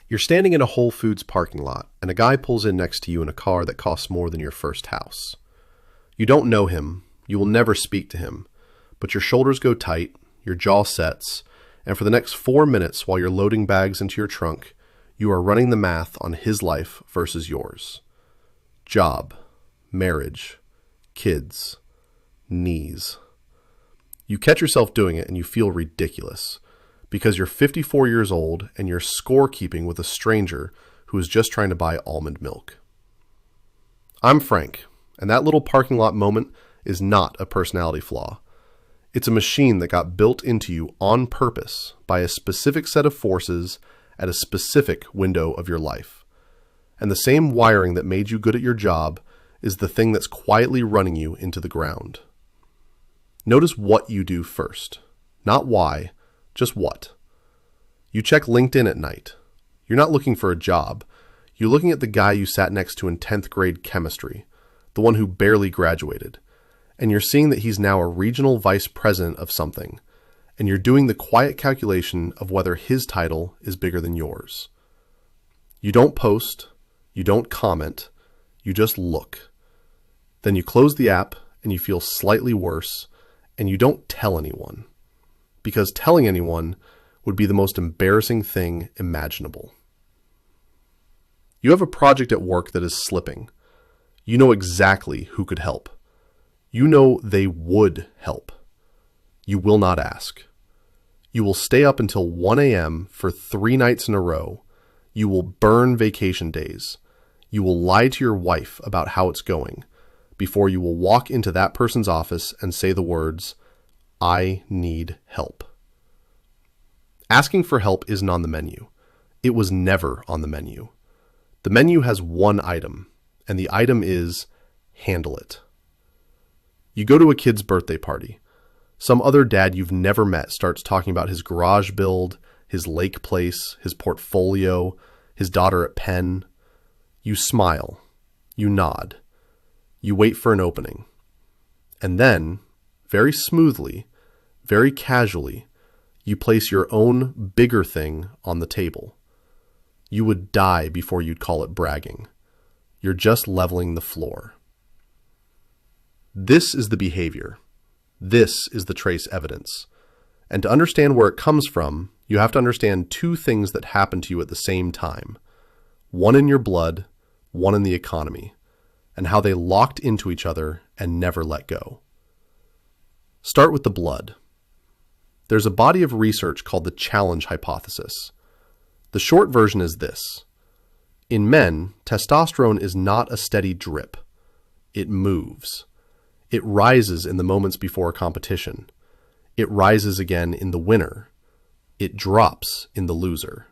You're standing in a Whole Foods parking lot, and a guy pulls in next to you in a car that costs more than your first house. You don't know him, you will never speak to him, but your shoulders go tight, your jaw sets, and for the next 4 minutes while you're loading bags into your trunk, you are running the math on his life versus yours. Job, marriage, kids, knees. You catch yourself doing it and you feel ridiculous, because you're 54 years old and you're scorekeeping with a stranger who is just trying to buy almond milk. I'm Frank, and that little parking lot moment is not a personality flaw. It's a machine that got built into you on purpose by a specific set of forces at a specific window of your life. And the same wiring that made you good at your job is the thing that's quietly running you into the ground. Notice what you do first, not why, just what. You check LinkedIn at night. You're not looking for a job. You're looking at the guy you sat next to in 10th grade chemistry, the one who barely graduated. And you're seeing that he's now a regional vice president of something. And you're doing the quiet calculation of whether his title is bigger than yours. You don't post. You don't comment. You just look. Then you close the app and you feel slightly worse, and you don't tell anyone. Because telling anyone would be the most embarrassing thing imaginable. You have a project at work that is slipping. You know exactly who could help. You know they would help. You will not ask. You will stay up until 1 a.m. for 3 nights in a row. You will burn vacation days. You will lie to your wife about how it's going before you will walk into that person's office and say the words, "I need help." Asking for help isn't on the menu. It was never on the menu. The menu has one item, and the item is handle it. You go to a kid's birthday party. Some other dad you've never met starts talking about his garage build, his lake place, his portfolio, his daughter at Penn. You smile. You nod. You wait for an opening. And then, very smoothly, very casually, you place your own bigger thing on the table. You would die before you'd call it bragging. You're just leveling the floor. This is the behavior. This is the trace evidence. And to understand where it comes from, you have to understand 2 things that happen to you at the same time. One in your blood, one in the economy, and how they locked into each other and never let go. Start with the blood. There's a body of research called the challenge hypothesis. The short version is this. In men, testosterone is not a steady drip. It moves. It rises in the moments before a competition. It rises again in the winner. It drops in the loser.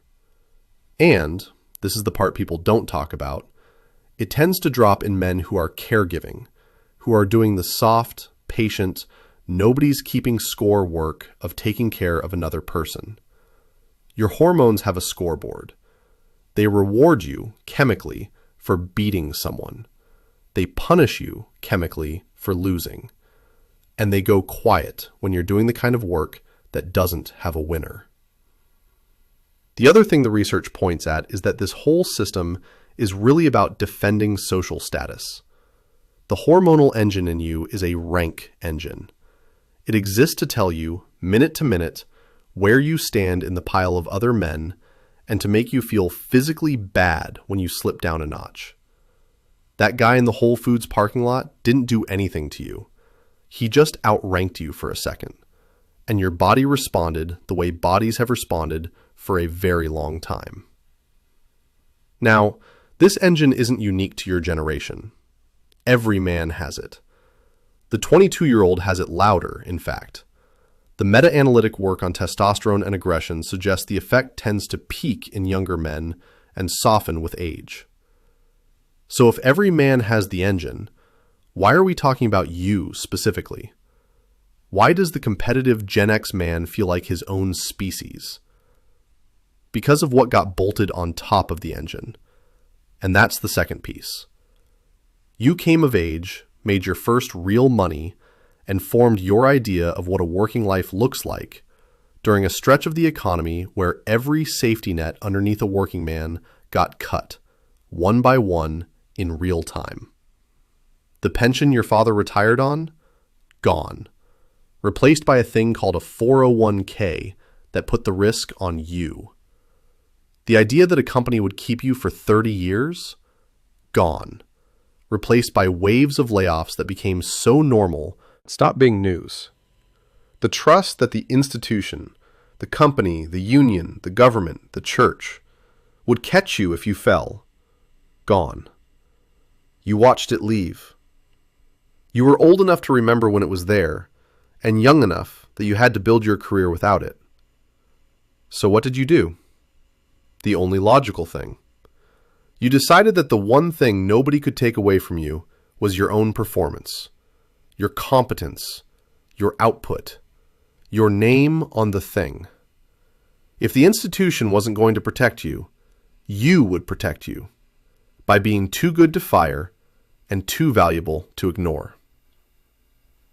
And, this is the part people don't talk about, it tends to drop in men who are caregiving, who are doing the soft, patient, nobody's keeping score work of taking care of another person. Your hormones have a scoreboard. They reward you chemically for beating someone. They punish you chemically for losing. And they go quiet when you're doing the kind of work that doesn't have a winner. The other thing the research points at is that this whole system is really about defending social status. The hormonal engine in you is a rank engine. It exists to tell you, minute to minute, where you stand in the pile of other men and to make you feel physically bad when you slip down a notch. That guy in the Whole Foods parking lot didn't do anything to you. He just outranked you for a second. And your body responded the way bodies have responded for a very long time. Now, this engine isn't unique to your generation. Every man has it. The 22-year-old has it louder, in fact. The meta-analytic work on testosterone and aggression suggests the effect tends to peak in younger men and soften with age. So if every man has the engine, why are we talking about you specifically? Why does the competitive Gen X man feel like his own species? Because of what got bolted on top of the engine. And that's the second piece. You came of age, made your first real money, and formed your idea of what a working life looks like during a stretch of the economy where every safety net underneath a working man got cut, one by one, in real time. The pension your father retired on? Gone. Replaced by a thing called a 401k that put the risk on you. The idea that a company would keep you for 30 years? Gone. Replaced by waves of layoffs that became so normal, stopped being news. The trust that the institution, the company, the union, the government, the church, would catch you if you fell. Gone. You watched it leave. You were old enough to remember when it was there, and young enough that you had to build your career without it. So what did you do? The only logical thing. You decided that the one thing nobody could take away from you was your own performance, your competence, your output, your name on the thing. If the institution wasn't going to protect you, you would protect you by being too good to fire and too valuable to ignore.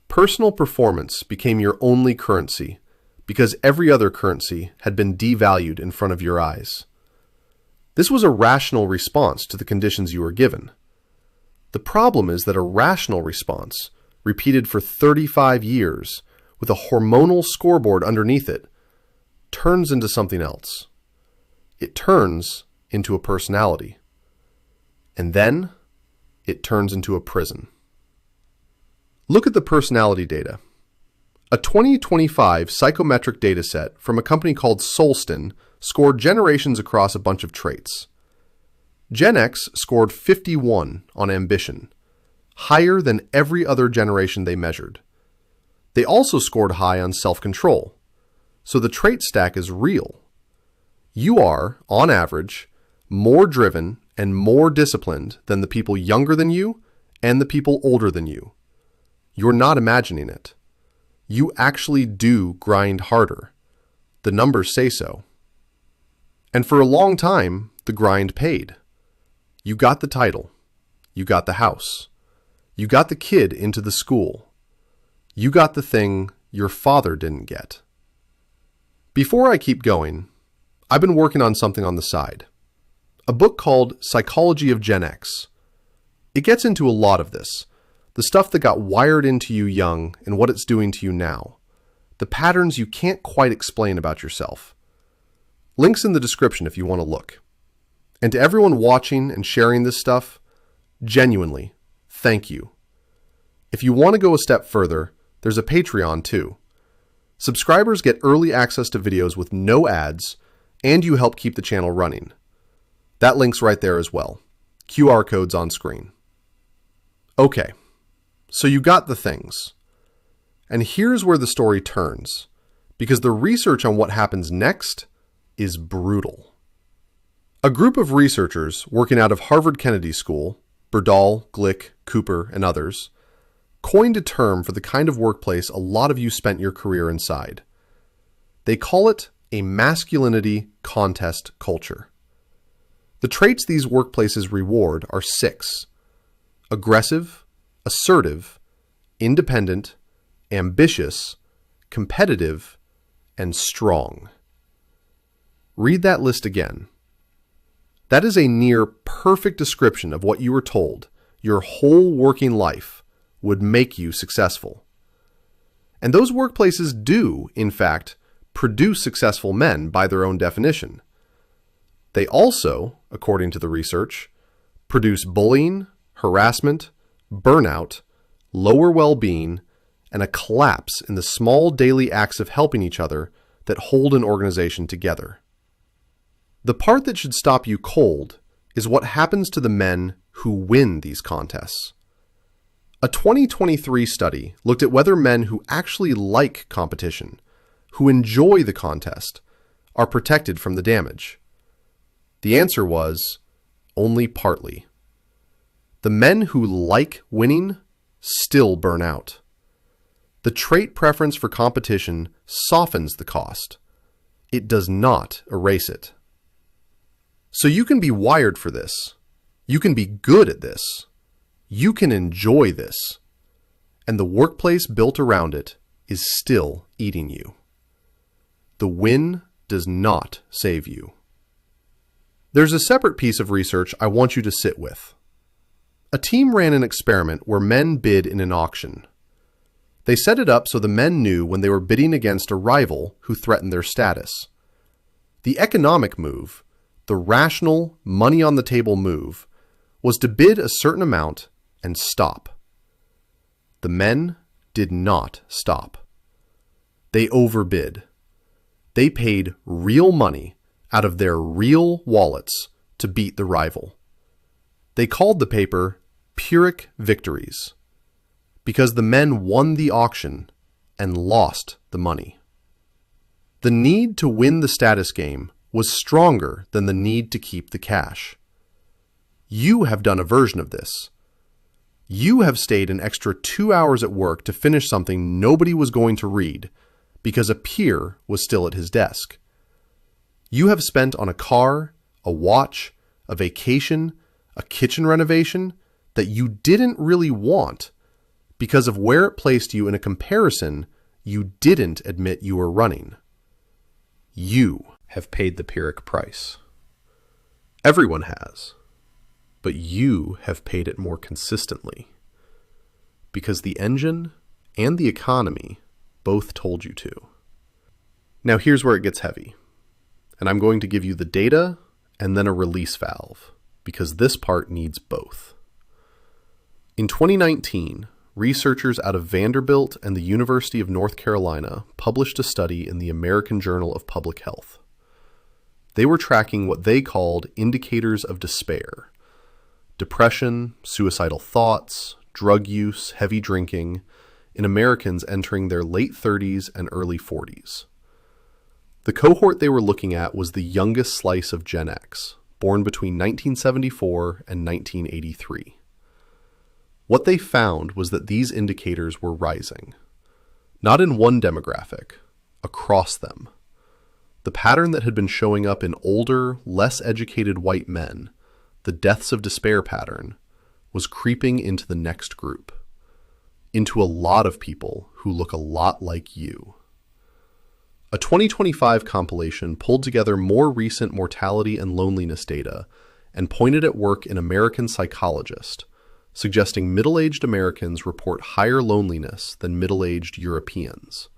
Personal performance became your only currency because every other currency had been devalued in front of your eyes. This was a rational response to the conditions you were given. The problem is that a rational response, repeated for 35 years with a hormonal scoreboard underneath it, turns into something else. It turns into a personality. And then it turns into a prison. Look at the personality data. A 2025 psychometric dataset from a company called Solston scored generations across a bunch of traits. Gen X scored 51 on ambition, higher than every other generation they measured. They also scored high on self-control, so the trait stack is real. You are, on average, more driven and more disciplined than the people younger than you and the people older than you. You're not imagining it. You actually do grind harder. The numbers say so. And for a long time, the grind paid. You got the title. You got the house. You got the kid into the school. You got the thing your father didn't get. Before I keep going, I've been working on something on the side. A book called Psychology of Gen X. It gets into a lot of this. The stuff that got wired into you young and what it's doing to you now. The patterns you can't quite explain about yourself. Links in the description if you want to look. And to everyone watching and sharing this stuff, genuinely, thank you. If you want to go a step further, there's a Patreon too. Subscribers get early access to videos with no ads, and you help keep the channel running. That link's right there as well. QR code's on screen. Okay, so you got the things. And here's where the story turns, because the research on what happens next is brutal. A group of researchers working out of Harvard Kennedy School, Berdahl, Glick, Cooper, and others, coined a term for the kind of workplace a lot of you spent your career inside. They call it a masculinity contest culture. The traits these workplaces reward are 6: aggressive, assertive, independent, ambitious, competitive, and strong. Read that list again. That is a near perfect description of what you were told your whole working life would make you successful. And those workplaces do, in fact, produce successful men by their own definition. They also, according to the research, produce bullying, harassment, burnout, lower well-being, and a collapse in the small daily acts of helping each other that hold an organization together. The part that should stop you cold is what happens to the men who win these contests. A 2023 study looked at whether men who actually like competition, who enjoy the contest, are protected from the damage. The answer was only partly. The men who like winning still burn out. The trait preference for competition softens the cost. It does not erase it. So you can be wired for this. You can be good at this. You can enjoy this. And the workplace built around it is still eating you. The win does not save you. There's a separate piece of research I want you to sit with. A team ran an experiment where men bid in an auction. They set it up so the men knew when they were bidding against a rival who threatened their status. The economic move, the rational, money-on-the-table move, was to bid a certain amount and stop. The men did not stop. They overbid. They paid real money out of their real wallets to beat the rival. They called the paper Pyrrhic Victories because the men won the auction and lost the money. The need to win the status game was stronger than the need to keep the cash. You have done a version of this. You have stayed an extra 2 hours at work to finish something nobody was going to read because a peer was still at his desk. You have spent on a car, a watch, a vacation, a kitchen renovation that you didn't really want because of where it placed you in a comparison you didn't admit you were running. You have paid the Pyrrhic price. Everyone has, but you have paid it more consistently because the engine and the economy both told you to. Now here's where it gets heavy, and I'm going to give you the data and then a release valve because this part needs both. In 2019, researchers out of Vanderbilt and the University of North Carolina published a study in the American Journal of Public Health. They were tracking what they called indicators of despair: depression, suicidal thoughts, drug use, heavy drinking, in Americans entering their late 30s and early 40s. The cohort they were looking at was the youngest slice of Gen X, born between 1974 and 1983. What they found was that these indicators were rising, not in one demographic, across them. The pattern that had been showing up in older, less educated white men, the deaths of despair pattern, was creeping into the next group, into a lot of people who look a lot like you. A 2025 compilation pulled together more recent mortality and loneliness data and pointed at work in American Psychologist, suggesting middle-aged Americans report higher loneliness than middle-aged Europeans.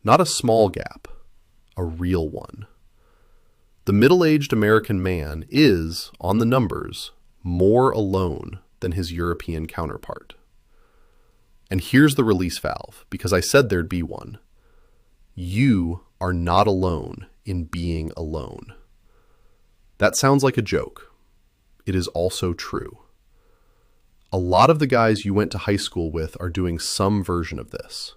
Not a small gap, a real one. The middle-aged American man is, on the numbers, more alone than his European counterpart. And here's the release valve, because I said there'd be one. You are not alone in being alone. That sounds like a joke. It is also true. A lot of the guys you went to high school with are doing some version of this.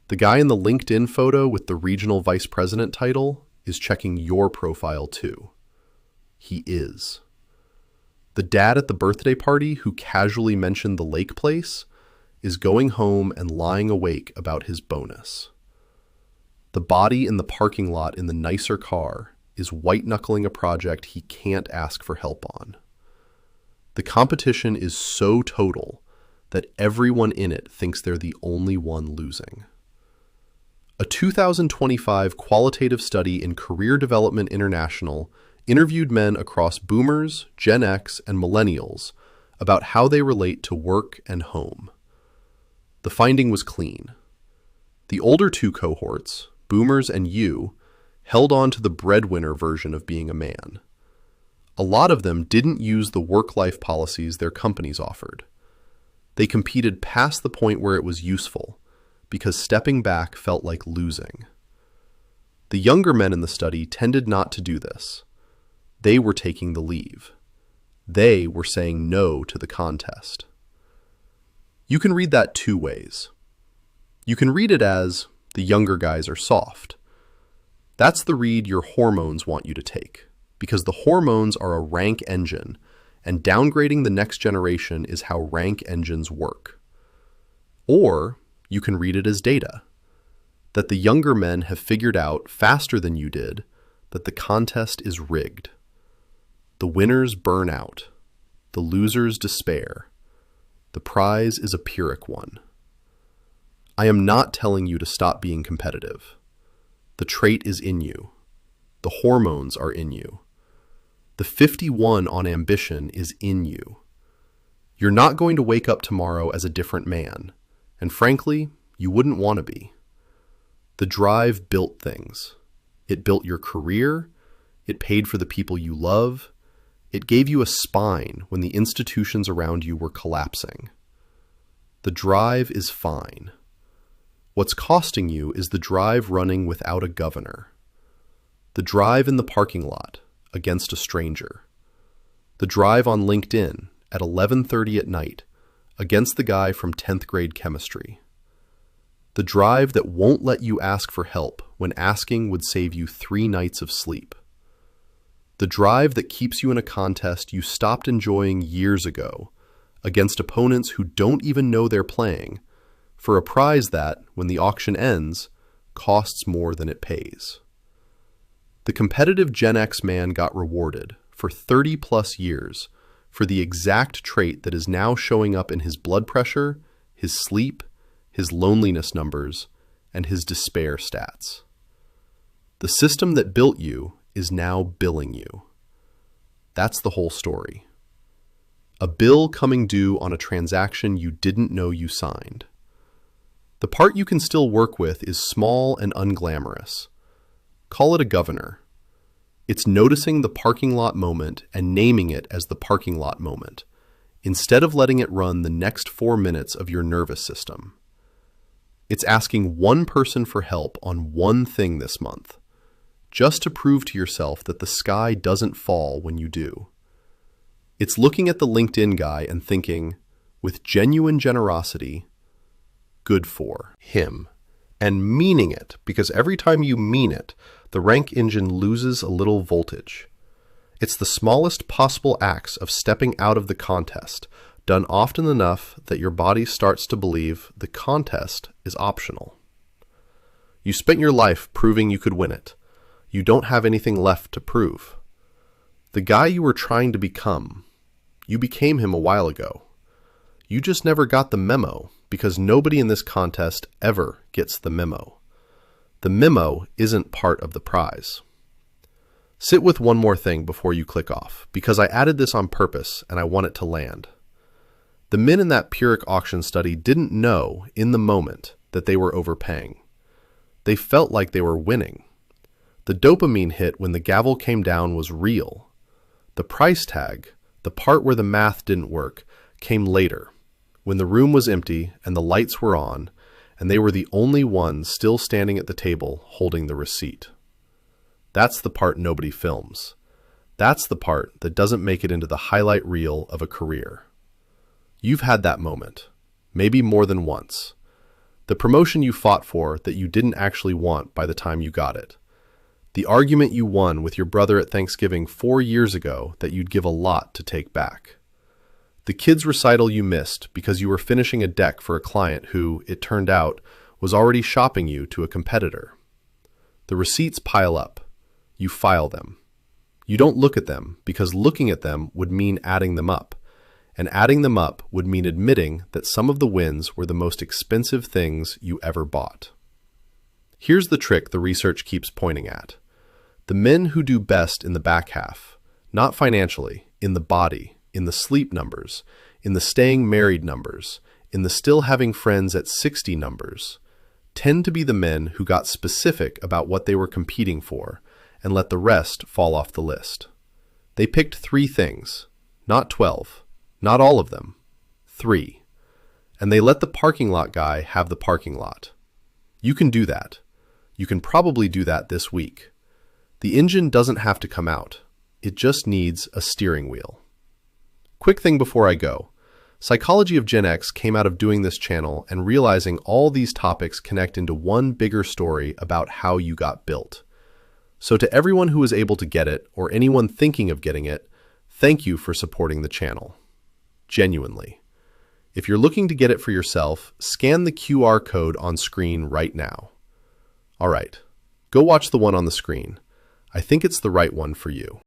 The guy in the LinkedIn photo with the regional vice president title is checking your profile too. He is. The dad at the birthday party who casually mentioned the lake place is going home and lying awake about his bonus. The body in the parking lot in the nicer car is white-knuckling a project he can't ask for help on. The competition is so total that everyone in it thinks they're the only one losing. A 2025 qualitative study in Career Development International interviewed men across boomers, Gen X, and millennials about how they relate to work and home. The finding was clean. The older two cohorts, boomers and you, held on to the breadwinner version of being a man. A lot of them didn't use the work-life policies their companies offered. They competed past the point where it was useful, because stepping back felt like losing. The younger men in the study tended not to do this. They were taking the leave. They were saying no to the contest. You can read that two ways. You can read it as, the younger guys are soft. That's the read your hormones want you to take, because the hormones are a rank engine, and downgrading the next generation is how rank engines work. Or you can read it as data, that the younger men have figured out faster than you did that the contest is rigged. The winners burn out. The losers despair. The prize is a Pyrrhic one. I am not telling you to stop being competitive. The trait is in you. The hormones are in you. The 51 on ambition is in you. You're not going to wake up tomorrow as a different man, and frankly, you wouldn't want to be. The drive built things. It built your career. It paid for the people you love. It gave you a spine when the institutions around you were collapsing. The drive is fine. What's costing you is the drive running without a governor. The drive in the parking lot against a stranger. The drive on LinkedIn at 11:30 at night against the guy from 10th grade chemistry. The drive that won't let you ask for help when asking would save you 3 nights of sleep. The drive that keeps you in a contest you stopped enjoying years ago against opponents who don't even know they're playing for a prize that, when the auction ends, costs more than it pays. The competitive Gen X man got rewarded for 30+ years for the exact trait that is now showing up in his blood pressure, his sleep, his loneliness numbers, and his despair stats. The system that built you is now billing you. That's the whole story. A bill coming due on a transaction you didn't know you signed. The part you can still work with is small and unglamorous. Call it a governor. It's noticing the parking lot moment and naming it as the parking lot moment, instead of letting it run the next 4 minutes of your nervous system. It's asking one person for help on one thing this month, just to prove to yourself that the sky doesn't fall when you do. It's looking at the LinkedIn guy and thinking, with genuine generosity, good for him, and meaning it, because every time you mean it, the rank engine loses a little voltage. It's the smallest possible acts of stepping out of the contest, done often enough that your body starts to believe the contest is optional. You spent your life proving you could win it. You don't have anything left to prove. The guy you were trying to become, you became him a while ago. You just never got the memo because nobody in this contest ever gets the memo. The memo isn't part of the prize. Sit with one more thing before you click off, because I added this on purpose and I want it to land. The men in that Pyrrhic auction study didn't know in the moment that they were overpaying. They felt like they were winning. The dopamine hit when the gavel came down was real. The price tag, the part where the math didn't work, came later, when the room was empty and the lights were on, and they were the only ones still standing at the table holding the receipt. That's the part nobody films. That's the part that doesn't make it into the highlight reel of a career. You've had that moment, maybe more than once. The promotion you fought for that you didn't actually want by the time you got it. The argument you won with your brother at Thanksgiving 4 years ago that you'd give a lot to take back. The kids' recital you missed because you were finishing a deck for a client who, it turned out, was already shopping you to a competitor. The receipts pile up. You file them. You don't look at them because looking at them would mean adding them up, and adding them up would mean admitting that some of the wins were the most expensive things you ever bought. Here's the trick the research keeps pointing at. The men who do best in the back half, not financially, in the body, in the sleep numbers, in the staying married numbers, in the still having friends at 60 numbers, tend to be the men who got specific about what they were competing for and let the rest fall off the list. They picked 3 things, not 12, not all of them, 3. And they let the parking lot guy have the parking lot. You can do that. You can probably do that this week. The engine doesn't have to come out. It just needs a steering wheel. Quick thing before I go. Psychology of Gen X came out of doing this channel and realizing all these topics connect into one bigger story about how you got built. So to everyone who was able to get it, or anyone thinking of getting it, thank you for supporting the channel. Genuinely. If you're looking to get it for yourself, scan the QR code on screen right now. All right, go watch the one on the screen. I think it's the right one for you.